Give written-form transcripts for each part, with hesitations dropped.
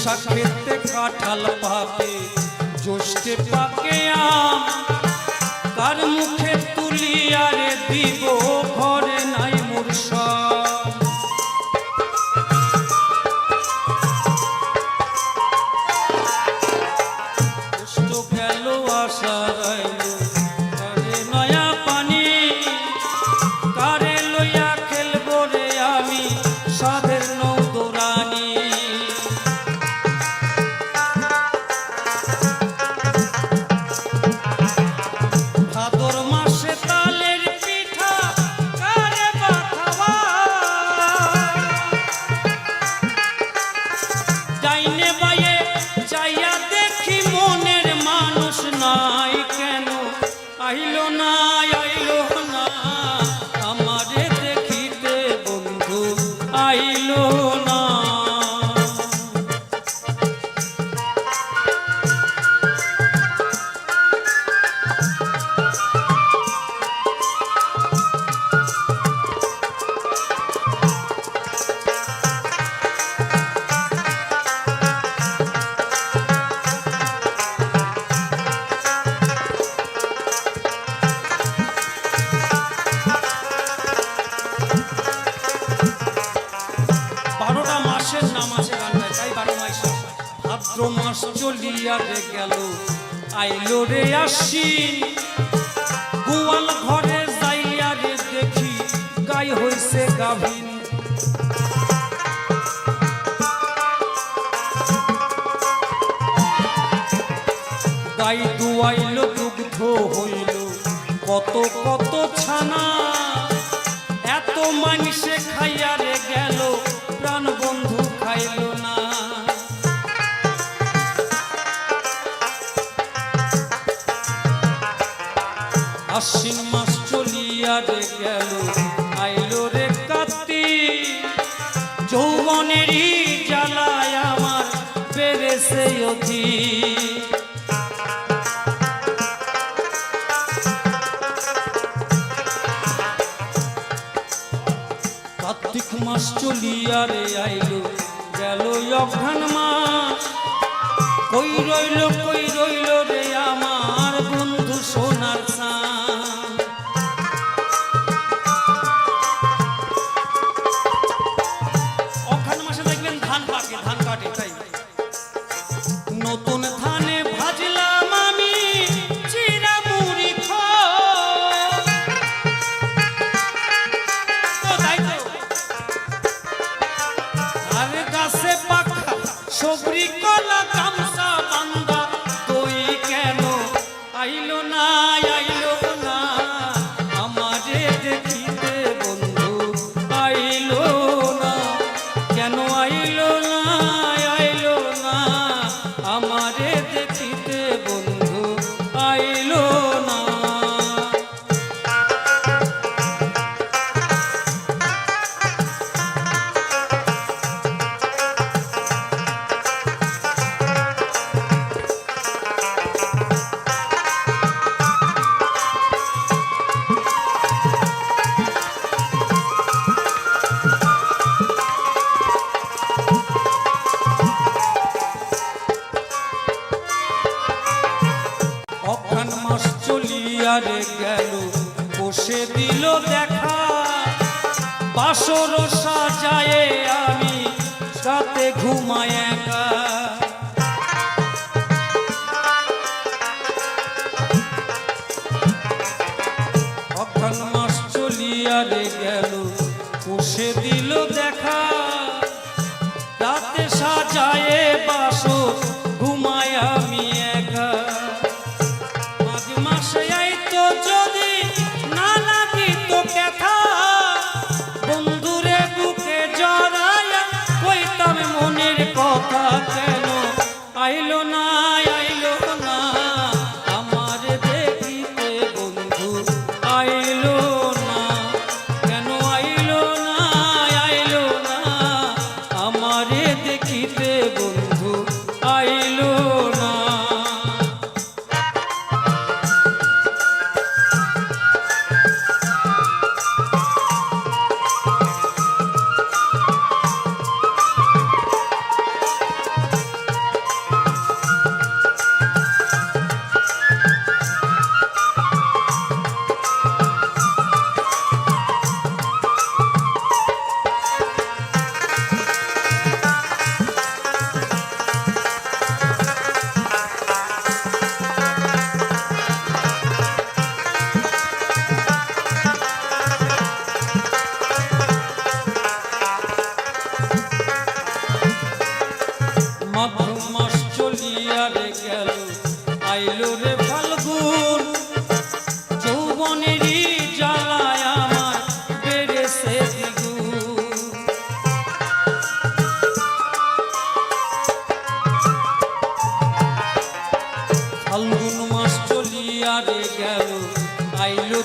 বৈশাখ খেতে কাঁঠাল পাকে জ্যৈষ্ঠে পাকে আম কার মুখে তুলি আরে দিব ঘরে নাই মোর সব জ্যৈষ্ঠ গেল আষাঢ় আইলো কারে নয়া পানি কারে লইয়া খেলবো রে আমি সাধের নৌদরানি ভাদর মাসে তালের পিঠা কারে বাখাবা ডাইনে বাইয়ে চাইয়া দেখি মনের মানুষ নাই কেন আইলো না আইলো না আমারে দেখিতে বন্ধু আইলো না ভাদ্র মাস চলিয়া রে গেল আইলো রে আশ্বিন গোয়াল ঘরে যাইয়া রে দেখি গাই হইছে গাভীন গাই দুয়াইল দুগ্ধ হইল কত কত ছানা এত মানুষে খাইয়া রে গেল প্রাণ বন্ধু খাইল না আশ্বিন মাস চলিয়া রে গেল আইলো রে কার্তিক যৌবনেরই জ্বালায় আমার বেড়েছে অধিক কার্তিক মাস চলিয়া রে আইলো গেল অঘ্রাণ মাস কই রইল রে আমার বন্ধু সোনার চাঁদ অঘ্রাণ মাসে দেখবেন ধান পাকে ধান কাটে তাই নতুন ধানে ভাজলাম আমি চিরা মুড়ি আরে গাছে পাকা সবরি কলা গামছা বান্দা তুই কেন আইলো না আমারে দেখিতে বন্ধু আইলো না কেন আইলো না আমারে দেখিতে বন্ধু আইলো না অঘ্রাণ মাস চলিয়া রে গেল বসে দিল দেখা বাসর সাজায়ে আমি রাতে ঘুমায় একা অঘ্রাণ মাস চলিয়া রে গেল বসে দিল দেখা রাতে সাজায়ে বাসর ঘুমায় আমি একা যদি না লাগিত ব্যথা বন্ধুরে বুকে জড়ায়া কইতাম মনের কথা কেন আইলো না আমার দেখিতে বন্ধু আইলো না কেন আইলো না আমারে দেখিতে বন্ধু আইলো না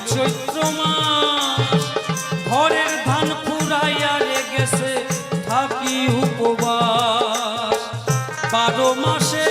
চৈত্র মাস ঘরের ধান ফুরাইয়া গেছে থাকি উপবাস 12 মাসে